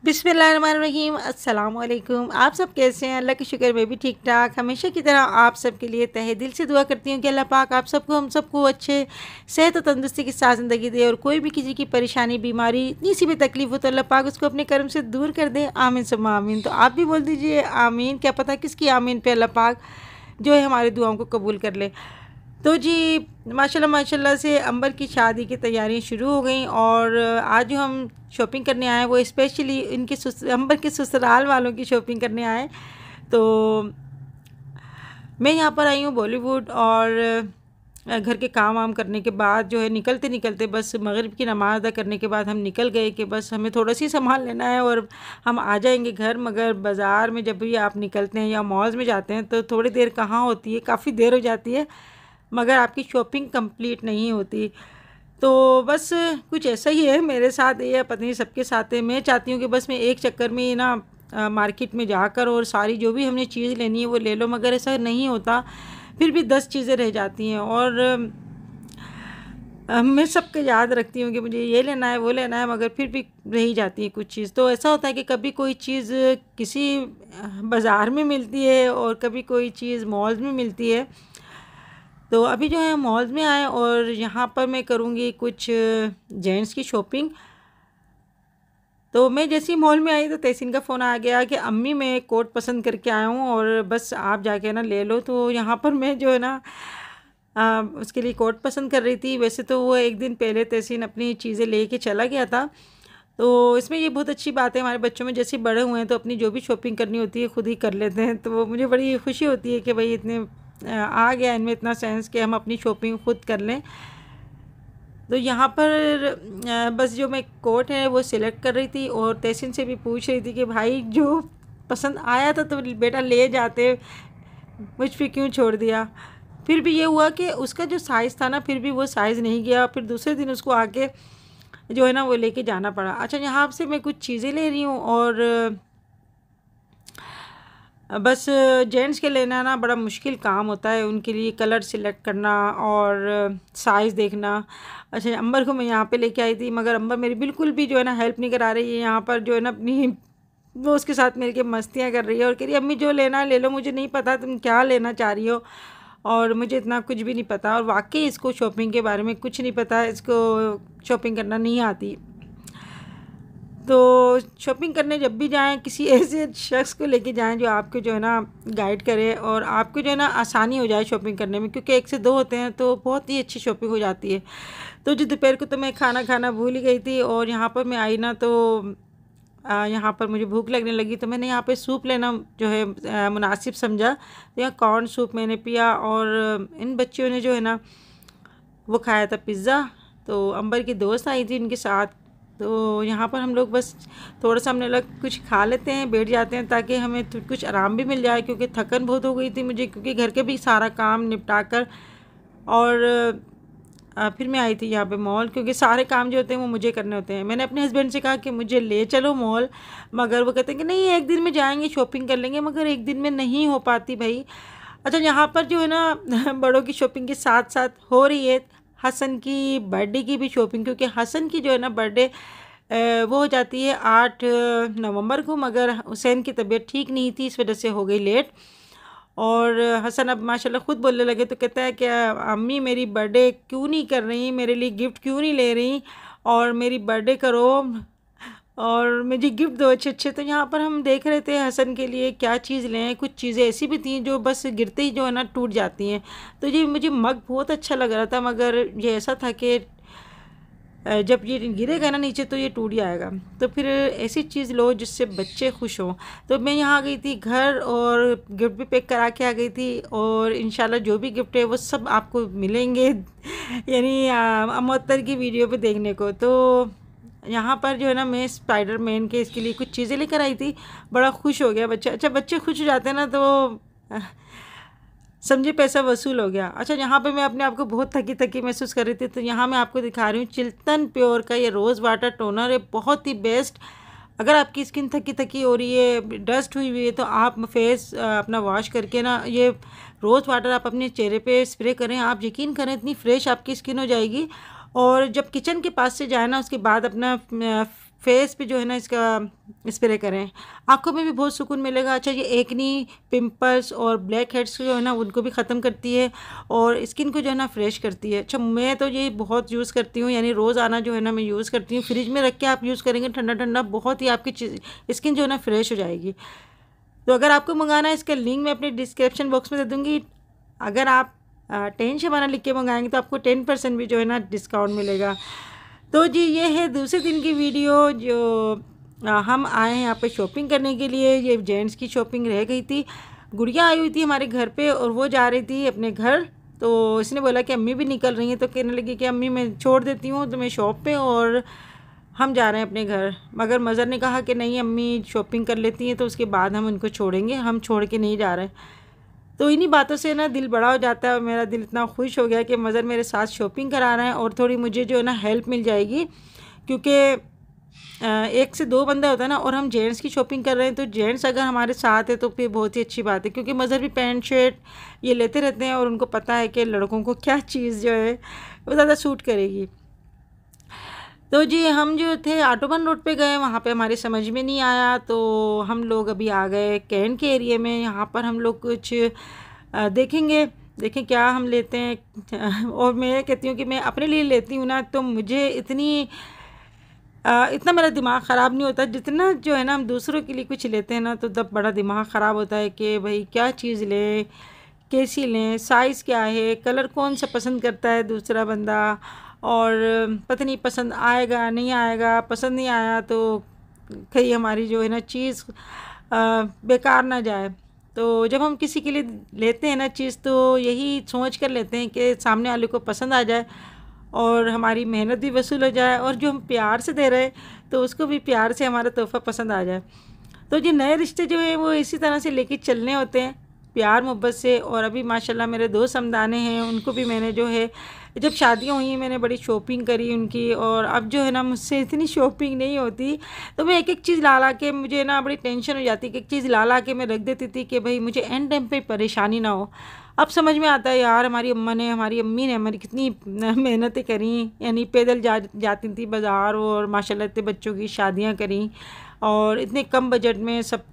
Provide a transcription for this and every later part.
बिस्मिल्लाहिर्रहमानिर्रहीम। अस्सलाम वालेकुम। आप सब कैसे हैं? अल्लाह की शुक्र मैं भी ठीक ठाक। हमेशा की तरह आप सब के लिए तहे दिल से दुआ करती हूँ कि अल्लाह पाक आप सबको हम सबको अच्छे सेहत और तंदुरुस्ती के साथ ज़िंदगी दे, और कोई भी किसी की परेशानी बीमारी इतनी सी भी तकलीफ़ हो तो अल्लाह पाक उसको अपने कर्म से दूर कर दे। आमीन सुम्मा आमीन। तो आप भी बोल दीजिए आमीन। क्या पता किसकी आमीन पे अल्लाह पाक जो है हमारी दुआओं को कबूल कर ले। तो जी माशाल्लाह माशाल्लाह से अंबर की शादी की तैयारियां शुरू हो गई, और आज जो हम शॉपिंग करने आए वो स्पेशली इनके अंबर के ससुराल वालों की शॉपिंग करने आए। तो मैं यहाँ पर आई हूँ बॉलीवुड, और घर के काम वाम करने के बाद जो है निकलते निकलते बस मगरिब की नमाज़ अदा करने के बाद हम निकल गए कि बस हमें थोड़ा सी सामान लेना है और हम आ जाएंगे घर। मगर बाज़ार में जब भी आप निकलते हैं या मॉल्स में जाते हैं तो थोड़ी देर कहाँ होती है, काफ़ी देर हो जाती है, मगर आपकी शॉपिंग कंप्लीट नहीं होती। तो बस कुछ ऐसा ही है मेरे साथ, ये पता नहीं सबके साथ है। मैं चाहती हूँ कि बस मैं एक चक्कर में ना मार्केट में जाकर और सारी जो भी हमने चीज़ लेनी है वो ले लो, मगर ऐसा नहीं होता। फिर भी 10 चीज़ें रह जाती हैं, और मैं सबके याद रखती हूँ कि मुझे ये लेना है वो लेना है, मगर फिर भी रह जाती है कुछ चीज़। तो ऐसा होता है कि कभी कोई चीज़ किसी बाज़ार में मिलती है और कभी कोई चीज़ मॉल्स में मिलती है। तो अभी जो है मॉल्स में आए और यहाँ पर मैं करूँगी कुछ जेंट्स की शॉपिंग। तो मैं जैसे ही मॉल में आई तो तहसीन का फ़ोन आ गया कि अम्मी मैं एक कोट पसंद करके आया हूँ और बस आप जाके ना ले लो। तो यहाँ पर मैं जो है ना उसके लिए कोट पसंद कर रही थी। वैसे तो वो एक दिन पहले तहसीन अपनी चीज़ें ले के चला गया था। तो इसमें ये बहुत अच्छी बात है, हमारे बच्चों में जैसे बड़े हुए हैं तो अपनी जो भी शॉपिंग करनी होती है खुद ही कर लेते हैं। तो वो मुझे बड़ी खुशी होती है कि भाई इतने आ गया इनमें इतना सेंस कि हम अपनी शॉपिंग खुद कर लें। तो यहाँ पर बस जो मैं कोट है वो सिलेक्ट कर रही थी और तहसीन से भी पूछ रही थी कि भाई जो पसंद आया था तो बेटा ले जाते, मुझ पे क्यों छोड़ दिया। फिर भी ये हुआ कि उसका जो साइज़ था ना फिर भी वो साइज़ नहीं गया। फिर दूसरे दिन उसको आके जो है ना वो लेके जाना पड़ा। अच्छा, यहाँ से मैं कुछ चीज़ें ले रही हूँ, और बस जेंट्स के लेना ना बड़ा मुश्किल काम होता है, उनके लिए कलर सिलेक्ट करना और साइज़ देखना। अच्छा, अंबर को मैं यहाँ पे लेके आई थी, मगर अंबर मेरी बिल्कुल भी जो है ना हेल्प नहीं करा रही है। यहाँ पर जो है ना अपनी वो उसके साथ मिल के मस्तियाँ कर रही है और कह रही है अम्मी जो लेना है ले लो, मुझे नहीं पता तुम क्या लेना चाह रही हो और मुझे इतना कुछ भी नहीं पता। और वाकई इसको शॉपिंग के बारे में कुछ नहीं पता, इसको शॉपिंग करना नहीं आती। तो शॉपिंग करने जब भी जाएं किसी ऐसे शख्स को लेके जाएं जो आपको जो है ना गाइड करे और आपको जो है ना आसानी हो जाए शॉपिंग करने में, क्योंकि एक से दो होते हैं तो बहुत ही अच्छी शॉपिंग हो जाती है। तो जो दोपहर को तो मैं खाना खाना भूल ही गई थी, और यहाँ पर मैं आई ना तो यहाँ पर मुझे भूख लगने लगी, तो मैंने यहाँ पे सूप लेना जो है मुनासिब समझा। तो यहाँ कॉर्न सूप मैंने पिया, और इन बच्चियों ने जो है ना वो खाया था पिज़्ज़ा। तो अंबर की दोस्त आई थी उनके साथ। तो यहाँ पर हम लोग बस थोड़ा सा हमने लग कुछ खा लेते हैं, बैठ जाते हैं ताकि हमें कुछ आराम भी मिल जाए, क्योंकि थकन बहुत हो गई थी मुझे, क्योंकि घर के भी सारा काम निपटा कर और फिर मैं आई थी यहाँ पे मॉल, क्योंकि सारे काम जो होते हैं वो मुझे करने होते हैं। मैंने अपने हस्बैंड से कहा कि मुझे ले चलो मॉल, मगर वो कहते हैं कि नहीं एक दिन में जाएंगे शॉपिंग कर लेंगे, मगर एक दिन में नहीं हो पाती भाई। अच्छा, यहाँ पर जो है ना बड़ों की शॉपिंग के साथ साथ हो रही है हसन की बर्थडे की भी शॉपिंग, क्योंकि हसन की जो है ना बर्थडे वो हो जाती है 8 नवंबर को, मगर हुसैन की तबीयत ठीक नहीं थी इस वजह से हो गई लेट। और हसन अब माशाल्लाह ख़ुद बोलने लगे, तो कहता है कि अम्मी मेरी बर्थडे क्यों नहीं कर रही, मेरे लिए गिफ्ट क्यों नहीं ले रही, और मेरी बर्थडे करो और मुझे गिफ्ट दो अच्छे अच्छे। तो यहाँ पर हम देख रहे थे हसन के लिए क्या चीज़ लें। कुछ चीज़ें ऐसी भी थी जो बस गिरते ही जो है ना टूट जाती हैं। तो ये मुझे मग बहुत अच्छा लग रहा था, मगर ये ऐसा था कि जब ये गिरेगा ना नीचे तो ये टूट जाएगा। तो फिर ऐसी चीज़ लो जिससे बच्चे खुश हों। तो मैं यहाँ आ गई थी घर और गिफ्ट भी पैक करा के आ गई थी, और इंशाल्लाह जो भी गिफ्ट है वो सब आपको मिलेंगे यानी अमोत्तर की वीडियो पे देखने को। तो यहाँ पर जो है ना मैं स्पाइडरमैन के इसके लिए कुछ चीज़ें लेकर आई थी, बड़ा खुश हो गया बच्चा। अच्छा, बच्चे खुश हो जाते हैं ना तो समझे पैसा वसूल हो गया। अच्छा, यहाँ पे मैं अपने आप को बहुत थकी थकी महसूस कर रही थी, तो यहाँ मैं आपको दिखा रही हूँ चिल्तन प्योर का ये रोज़ वाटर टोनर है, बहुत ही बेस्ट। अगर आपकी स्किन थकी थकी हो रही है, डस्ट हुई हुई है, तो आप फेस अपना वॉश करके ना ये रोज़ वाटर आप अपने चेहरे पे स्प्रे करें। आप यकीन करें इतनी फ्रेश आपकी स्किन हो जाएगी। और जब किचन के पास से जाए ना उसके बाद अपना फेस पे जो है ना इसका स्प्रे करें, आँखों में भी बहुत सुकून मिलेगा। अच्छा, ये एक्नी, पिंपल्स और ब्लैक हेड्स जो है ना उनको भी ख़त्म करती है और स्किन को जो है ना फ्रेश करती है। अच्छा, मैं तो ये बहुत यूज़ करती हूँ, यानी रोज़ाना जो है ना मैं यूज़ करती हूँ। फ्रिज में रख के आप यूज़ करेंगे ठंडा ठंडा, बहुत ही आपकी स्किन जो है ना फ्रेश हो जाएगी। तो अगर आपको मंगाना है, इसका लिंक मैं अपने डिस्क्रिप्शन बॉक्स में दे दूँगी। अगर आप 10 शबाना लिख के मंगाएंगे तो आपको 10% भी जो है ना डिस्काउंट मिलेगा। तो जी ये है दूसरे दिन की वीडियो, जो हम आए हैं यहाँ पे शॉपिंग करने के लिए। ये जेंट्स की शॉपिंग रह गई थी। गुड़िया आई हुई थी हमारे घर पे और वो जा रही थी अपने घर, तो इसने बोला कि अम्मी भी निकल रही हैं, तो कहने लगी कि अम्मी मैं छोड़ देती हूँ तुम्हें शॉप पे और हम जा रहे हैं अपने घर। मगर मज़र ने कहा कि नहीं, अम्मी शॉपिंग कर लेती हैं तो उसके बाद हम उनको छोड़ेंगे, हम छोड़ के नहीं जा रहे। तो इन्हीं बातों से ना दिल बड़ा हो जाता है और मेरा दिल इतना खुश हो गया कि मज़र मेरे साथ शॉपिंग करा रहे हैं और थोड़ी मुझे जो है ना हेल्प मिल जाएगी, क्योंकि 1 से 2 बंदा होता है ना, और हम जेंट्स की शॉपिंग कर रहे हैं, तो जेंट्स अगर हमारे साथ है तो फिर बहुत ही अच्छी बात है, क्योंकि मज़र भी पैंट शर्ट ये लेते रहते हैं और उनको पता है कि लड़कों को क्या चीज़ जो है वो ज़्यादा सूट करेगी। तो जी हम जो थे ऑटोबन रोड पे गए, वहाँ पे हमारे समझ में नहीं आया, तो हम लोग अभी आ गए कैन के एरिया में। यहाँ पर हम लोग कुछ देखें क्या हम लेते हैं। और मैं कहती हूँ कि मैं अपने लिए लेती हूँ ना, तो मुझे इतना मेरा दिमाग ख़राब नहीं होता जितना जो है ना हम दूसरों के लिए कुछ लेते हैं ना, तो तब बड़ा दिमाग ख़राब होता है कि भाई क्या चीज़ लें, कैसी लें, साइज़ क्या है, कलर कौन सा पसंद करता है दूसरा बंदा, और पता नहीं पसंद आएगा नहीं आएगा, पसंद नहीं आया तो कहीं हमारी जो है ना चीज़ बेकार ना जाए। तो जब हम किसी के लिए लेते हैं ना चीज़, तो यही सोच कर लेते हैं कि सामने वाले को पसंद आ जाए और हमारी मेहनत भी वसूल हो जाए, और जो हम प्यार से दे रहे हैं तो उसको भी प्यार से हमारा तोहफ़ा पसंद आ जाए। तो जी नए रिश्ते जो है वो इसी तरह से लेके चलने होते हैं, प्यार मोहब्बत से। और अभी माशाल्लाह मेरे 2 समदाने हैं, उनको भी मैंने जो है, जब शादियाँ हुई मैंने बड़ी शॉपिंग करी उनकी, और अब जो है ना मुझसे इतनी शॉपिंग नहीं होती, तो मैं एक एक चीज़ ला ला के, मुझे ना बड़ी टेंशन हो जाती कि एक चीज़ ला ला के मैं रख देती थी कि भाई मुझे एंड टाइम पे परेशानी ना हो। अब समझ में आता है यार, हमारी अम्मी ने हमारी कितनी मेहनतें करी, यानी पैदल जाती थी बाज़ार, और माशाल्लाह इतने बच्चों की शादियाँ करी और इतने कम बजट में सब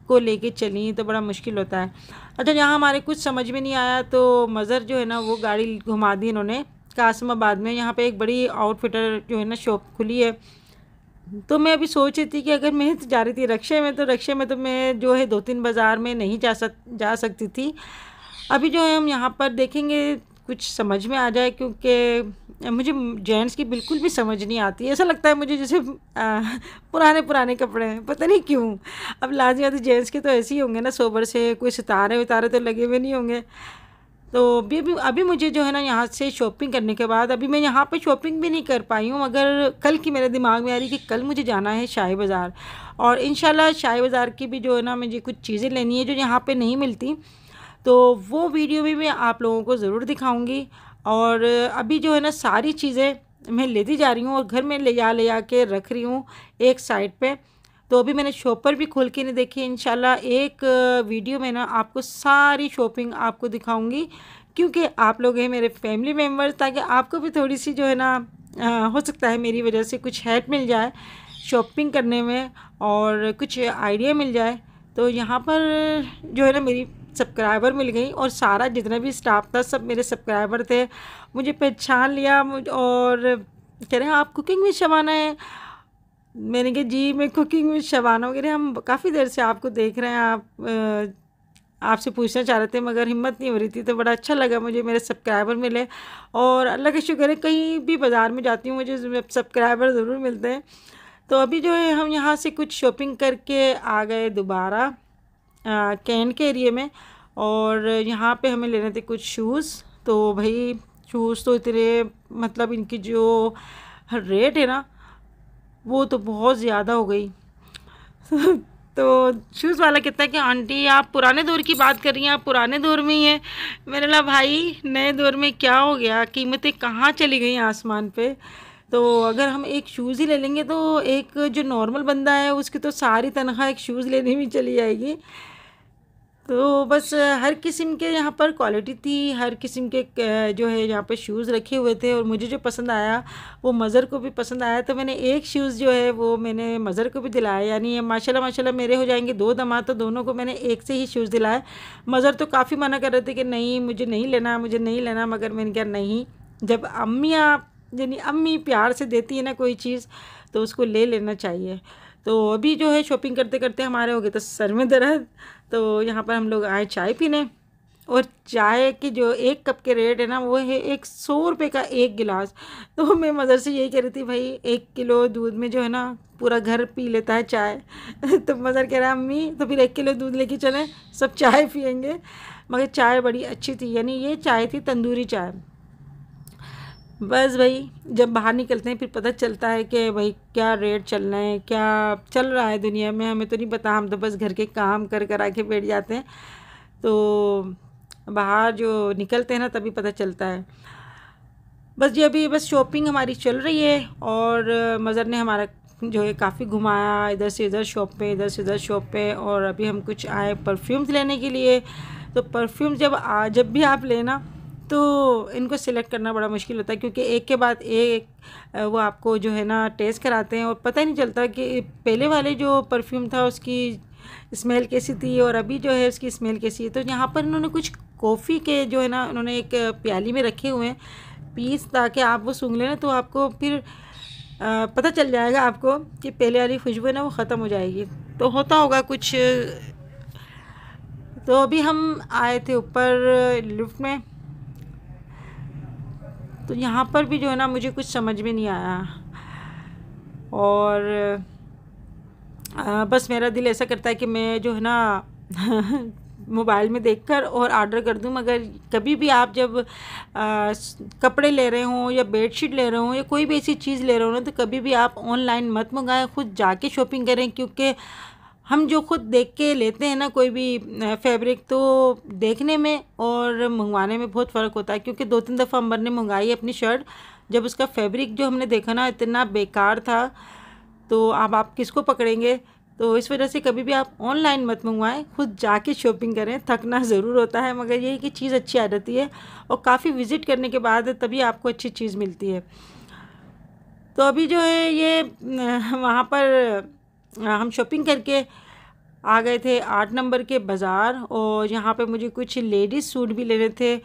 को लेके चली, तो बड़ा मुश्किल होता है। अच्छा, यहाँ हमारे कुछ समझ में नहीं आया तो मज़र जो है ना वो गाड़ी घुमा दी इन्होंने कासिमाबाद में। यहाँ पे एक बड़ी आउटफिटर जो है ना शॉप खुली है, तो मैं अभी सोच रही थी कि अगर मैं तो जा रही थी रक्शे में तो मैं जो है 2-3 बाज़ार में नहीं जा सकती थी। अभी जो है हम यहाँ पर देखेंगे कुछ समझ में आ जाए, क्योंकि मुझे जेंट्स की बिल्कुल भी समझ नहीं आती। ऐसा लगता है मुझे जैसे पुराने कपड़े हैं, पता नहीं क्यों। अब लाजियाती जेंट्स के तो ऐसे ही होंगे ना, सोबर से कोई सितारे उतारे तो लगे हुए नहीं होंगे। तो अभी मुझे जो है ना यहाँ से शॉपिंग करने के बाद, अभी मैं यहाँ पे शॉपिंग भी नहीं कर पाई हूँ, मगर कल की मेरे दिमाग में आ रही कि कल मुझे जाना है शाही बाज़ार, और इंशाल्लाह शाही बाज़ार की भी जो है ना मुझे कुछ चीज़ें लेनी है जो यहाँ पे नहीं मिलती, तो वो वीडियो भी मैं आप लोगों को ज़रूर दिखाऊंगी। और अभी जो है ना सारी चीज़ें मैं लेती जा रही हूँ और घर में ले जा के रख रही हूँ एक साइड पे। तो अभी मैंने शॉपर भी खोल के नहीं देखी, इंशाल्लाह एक वीडियो में ना आपको सारी शॉपिंग आपको दिखाऊंगी, क्योंकि आप लोग हैं मेरे फैमिली मेम्बर्स, ताकि आपको भी थोड़ी सी जो है ना हो सकता है मेरी वजह से कुछ हेल्प मिल जाए शॉपिंग करने में और कुछ आइडिया मिल जाए। तो यहाँ पर जो है ना मेरी सब्सक्राइबर मिल गई, और सारा जितना भी स्टाफ था सब मेरे सब्सक्राइबर थे, मुझे पहचान लिया और कह रहे हैं आप कुकिंग में शबाना है। मैंने कहा जी मैं कुकिंग में शबाना वगैरह, हम काफ़ी देर से आपको देख रहे हैं, आप आपसे पूछना चाह रहे थे मगर हिम्मत नहीं हो रही थी। तो बड़ा अच्छा लगा मुझे मेरे सब्सक्राइबर मिले, और अल्लाह का शुक्र है कहीं भी बाज़ार में जाती हूँ मुझे सब्सक्राइबर ज़रूर मिलते हैं। तो अभी जो है हम यहाँ से कुछ शॉपिंग करके आ गए दोबारा कैन के एरिए में, और यहाँ पे हमें लेने थे कुछ शूज़। तो भाई शूज़ तो इतने, मतलब इनकी जो रेट है ना वो तो बहुत ज़्यादा हो गई। तो शूज़ वाला कहता है कि आंटी आप पुराने दौर की बात कर रही हैं, आप पुराने दौर में ही हैं। मैंने कहा भाई नए दौर में क्या हो गया, कीमतें कहाँ चली गई आसमान पे। तो अगर हम एक शूज़ ही ले लेंगे तो एक जो नॉर्मल बंदा है उसकी तो सारी तनख्वाह एक शूज़ लेने में चली जाएगी। तो बस हर किस्म के यहाँ पर क्वालिटी थी, हर किस्म के जो है यहाँ पे शूज़ रखे हुए थे, और मुझे जो पसंद आया वो मज़र को भी पसंद आया, तो मैंने एक शूज़ जो है वो मैंने मज़र को भी दिलाया। यानी ये माशाल्लाह माशाल्लाह मेरे हो जाएंगे 2 दामाद, तो दोनों को मैंने एक से ही शूज़ दिलाए। मज़र तो काफ़ी मना कर रहे थे कि नहीं मुझे नहीं लेना, मुझे नहीं लेना, मगर मैंने कहा नहीं, जब यानी अम्मी प्यार से देती है ना कोई चीज़, तो उसको ले लेना चाहिए। तो अभी जो है शॉपिंग करते करते हमारे हो गए तो सर में दर्द, तो यहाँ पर हम लोग आए चाय पीने। और चाय की जो 1 कप के रेट है ना वो है 100 रुपये का 1 गिलास। तो मैं मदर से यही कह रही थी, भाई 1 किलो दूध में जो है ना पूरा घर पी लेता है चाय। तो मदर कह रहा अम्मी तो फिर 1 किलो दूध लेके चलें, सब चाय पियेंगे। मगर चाय बड़ी अच्छी थी, यानी ये चाय थी तंदूरी चाय। बस भाई जब बाहर निकलते हैं फिर पता चलता है कि भाई क्या रेट चल रहे हैं, क्या चल रहा है दुनिया में, हमें तो नहीं पता। हम तो बस घर के काम कर कर आके बैठ जाते हैं, तो बाहर जो निकलते हैं ना तभी पता चलता है। बस ये अभी बस शॉपिंग हमारी चल रही है, और मज़र ने हमारा जो है काफ़ी घुमाया, इधर से इधर शॉप पे, इधर से इधर शॉप पे। और अभी हम कुछ आए परफ्यूम्स लेने के लिए। तो परफ्यूम जब भी आप लेना तो इनको सिलेक्ट करना बड़ा मुश्किल होता है, क्योंकि एक के बाद एक वो आपको जो है ना टेस्ट कराते हैं, और पता ही नहीं चलता कि पहले वाले जो परफ्यूम था उसकी स्मेल कैसी थी और अभी जो है उसकी स्मेल कैसी है। तो यहाँ पर इन्होंने कुछ कॉफ़ी के जो है ना उन्होंने एक प्याली में रखे हुए हैं पीस, ताकि आप वो सूंघ लेना तो आपको फिर पता चल जाएगा आपको कि पहले वाली खुशबू है ना वो ख़त्म हो जाएगी। तो होता होगा कुछ। तो अभी हम आए थे ऊपर लिफ्ट में, तो यहाँ पर भी जो है ना मुझे कुछ समझ में नहीं आया, और बस मेरा दिल ऐसा करता है कि मैं जो है ना मोबाइल में देखकर और ऑर्डर कर दूं। मगर कभी भी आप जब कपड़े ले रहे हों या बेडशीट ले रहे हों या कोई भी ऐसी चीज़ ले रहे हो ना, तो कभी भी आप ऑनलाइन मत मंगाएं, खुद जाके शॉपिंग करें। क्योंकि हम जो खुद देख के लेते हैं ना कोई भी फैब्रिक, तो देखने में और मंगवाने में बहुत फ़र्क होता है। क्योंकि 2-3 दफ़ा अंबर ने मंगाई अपनी शर्ट, जब उसका फैब्रिक जो हमने देखा ना इतना बेकार था, तो अब आप किसको पकड़ेंगे। तो इस वजह से कभी भी आप ऑनलाइन मत मंगवाएं, खुद जाके शॉपिंग करें। थकना ज़रूर होता है, मगर यही कि चीज़ अच्छी आ जाती है, और काफ़ी विज़िट करने के बाद तभी आपको अच्छी चीज़ मिलती है। तो अभी जो है ये वहाँ पर हम शॉपिंग करके आ गए थे 8 नंबर के बाज़ार, और यहाँ पे मुझे कुछ लेडीज़ सूट भी लेने थे,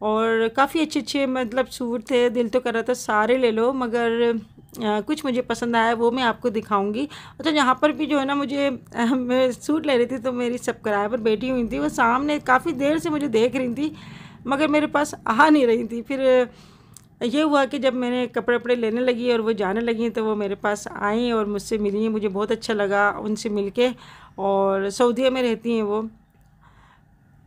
और काफ़ी अच्छे मतलब सूट थे। दिल तो कर रहा था सारे ले लो, मगर कुछ मुझे पसंद आया वो मैं आपको दिखाऊंगी। अच्छा, यहाँ पर भी जो है ना मुझे मैं सूट ले रही थी, तो मेरी सब्सक्राइबर बैठी हुई थी, वो सामने काफ़ी देर से मुझे देख रही थी, मगर मेरे पास आ नहीं रही थी। फिर ये हुआ कि जब मैंने कपड़े वपड़े लेने लगी और वो जाने लगी, तो वो मेरे पास आई और मुझसे मिली। मुझे बहुत अच्छा लगा उनसे मिलके, और सऊदीया में रहती हैं वो,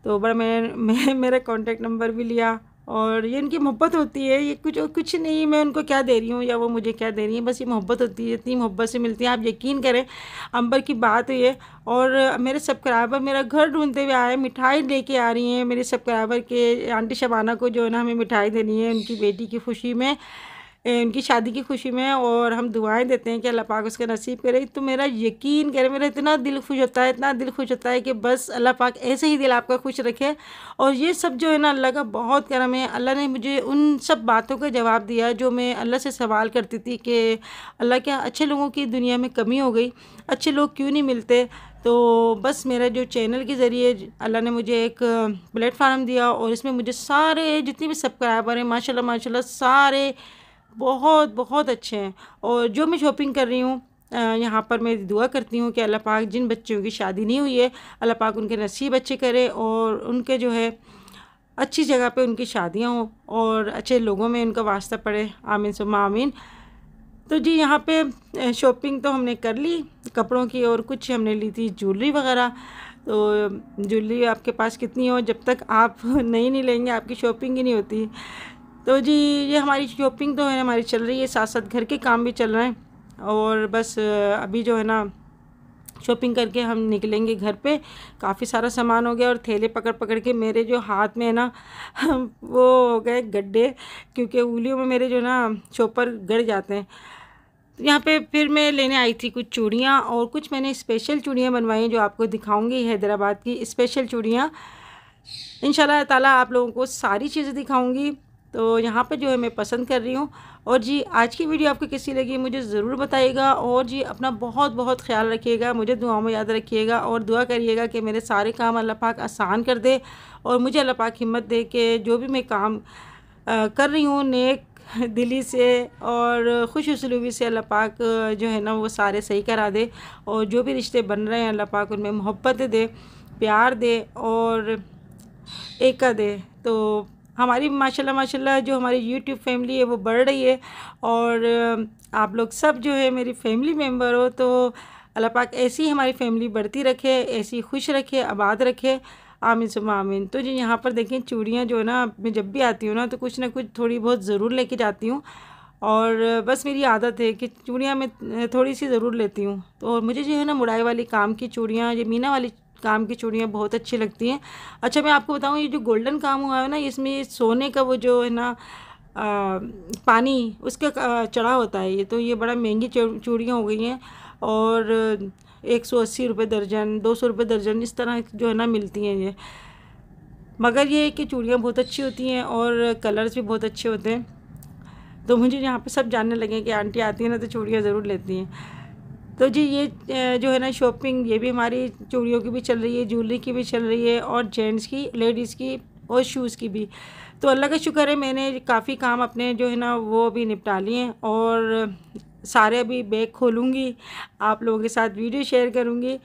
तो बड़ा मेरा कॉन्टेक्ट नंबर भी लिया। और ये इनकी मोहब्बत होती है, ये कुछ नहीं, मैं उनको क्या दे रही हूँ या वो मुझे क्या दे रही है, बस ये मोहब्बत होती है। इतनी मोहब्बत से मिलती है, आप यकीन करें। अंबर की बात हुई है, और मेरे सब्सक्राइबर मेरा घर ढूंढते हुए आए, मिठाई लेके आ रही हैं मेरे सब्सक्राइबर के। आंटी शबाना को जो है ना हमें मिठाई देनी है उनकी बेटी की खुशी में, उनकी शादी की खुशी में, और हम दुआएं देते हैं कि अल्लाह पाक उसका नसीब करे। तो मेरा यकीन करें, मेरा इतना दिल खुश होता है, इतना दिल खुश होता है कि बस अल्लाह पाक ऐसे ही दिल आपका खुश रखे। और ये सब जो है ना अल्लाह का बहुत करम है। अल्लाह ने मुझे उन सब बातों का जवाब दिया जो मैं अल्लाह से सवाल करती थी कि अल्लाह क्या अच्छे लोगों की दुनिया में कमी हो गई, अच्छे लोग क्यों नहीं मिलते। तो बस मेरा जो चैनल के ज़रिए अल्लाह ने मुझे एक प्लेटफार्म दिया, और इसमें मुझे सारे जितने भी सब्सक्राइबर हैं माशाल्लाह माशाल्लाह सारे बहुत बहुत अच्छे हैं। और जो मैं शॉपिंग कर रही हूँ यहाँ पर मैं दुआ करती हूँ कि अल्लाह पाक जिन बच्चों की शादी नहीं हुई है, अल्लाह पाक उनके नसीब अच्छे करे, और उनके जो है अच्छी जगह पे उनकी शादियाँ हों, और अच्छे लोगों में उनका वास्ता पड़े। आमीन सुम्मा आमीन। तो जी यहाँ पे शॉपिंग तो हमने कर ली कपड़ों की, और कुछ हमने ली थी ज्वेलरी वगैरह। तो ज्वेलरी आपके पास कितनी हो, जब तक आप नहीं लेंगे आपकी शॉपिंग ही नहीं होती। तो जी ये हमारी शॉपिंग तो है हमारी चल रही है, साथ साथ घर के काम भी चल रहे हैं। और बस अभी जो है ना शॉपिंग करके हम निकलेंगे घर पे। काफ़ी सारा सामान हो गया, और थैले पकड़ पकड़ के मेरे जो हाथ में है ना वो हो गए गड्ढे, क्योंकि उंगलियों में मेरे जो ना चॉपर गड़ जाते हैं। तो यहाँ पे फिर मैं लेने आई थी कुछ चूड़ियाँ, और कुछ मैंने स्पेशल चूड़ियाँ बनवाई जो आपको दिखाऊंगी, हैदराबाद की स्पेशल चूड़ियाँ। इंशाल्लाह ताला आप लोगों को सारी चीज़ें दिखाऊंगी। तो यहाँ पे जो है मैं पसंद कर रही हूँ। और जी आज की वीडियो आपको कैसी लगी मुझे ज़रूर बताइएगा, और जी अपना बहुत बहुत ख्याल रखिएगा, मुझे दुआ में याद रखिएगा, और दुआ करिएगा कि मेरे सारे काम अल्लाह पाक आसान कर दे, और मुझे अल्लाह पाक हिम्मत दे कि जो भी मैं काम कर रही हूँ नेक दिली से और खुश उसलूबी से अल्लाह पाक जो है ना वो सारे सही करा दे, और जो भी रिश्ते बन रहे हैं अल्लाह पाक उनमें मोहब्बत दे, प्यार दे और एका दे। तो हमारी माशाल्लाह जो हमारी यूट्यूब फैमिली है वो बढ़ रही है, और आप लोग सब जो है मेरी फैमिली मेम्बर हो, तो अल्लाह पाक ऐसी ही हमारी फैमिली बढ़ती रखे, ऐसी खुश रखे, आबाद रखे, आमीन सुम्मा आमीन। तो जी यहाँ पर देखें चूड़ियाँ जो है ना, मैं जब भी आती हूँ ना तो कुछ ना कुछ थोड़ी बहुत ज़रूर लेके जाती हूँ, और बस मेरी आदत है कि चूड़ियाँ मैं थोड़ी सी ज़रूर लेती हूँ। तो मुझे जो है ना मुड़ाई वाली काम की चूड़ियाँ, ये मीना वाली काम की चूड़ियाँ बहुत अच्छी लगती हैं। अच्छा मैं आपको बताऊँ, ये जो गोल्डन काम हुआ है ना, इसमें सोने का वो जो है ना पानी उसका चढ़ा होता है, ये तो ये बड़ा महंगी चूड़ियाँ हो गई हैं, और 180 रुपये दर्जन, 200 रुपये दर्जन इस तरह जो है ना मिलती हैं ये। मगर ये है कि चूड़ियाँ बहुत अच्छी होती हैं और कलर्स भी बहुत अच्छे होते हैं। तो मुझे यहाँ पे सब जानने लगे कि आंटी आती है ना तो चूड़ियाँ ज़रूर लेती हैं। तो जी ये जो है ना शॉपिंग, ये भी हमारी चूड़ियों की भी चल रही है, ज्वेलरी की भी चल रही है, और जेंट्स की, लेडीज़ की और शूज़ की भी। तो अल्लाह का शुक्र है मैंने काफ़ी काम अपने जो है ना वो भी निपटा लिए हैं, और सारे अभी बैग खोलूँगी, आप लोगों के साथ वीडियो शेयर करूँगी,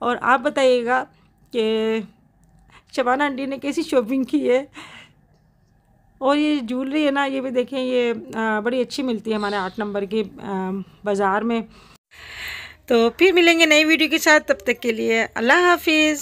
और आप बताइएगा कि शबाना आंटी ने कैसी शॉपिंग की है। और ये ज्वेलरी है ना, ये भी देखें, ये बड़ी अच्छी मिलती है हमारे 8 नंबर के बाज़ार में। तो फिर मिलेंगे नई वीडियो के साथ, तब तक के लिए अल्लाह हाफिज़।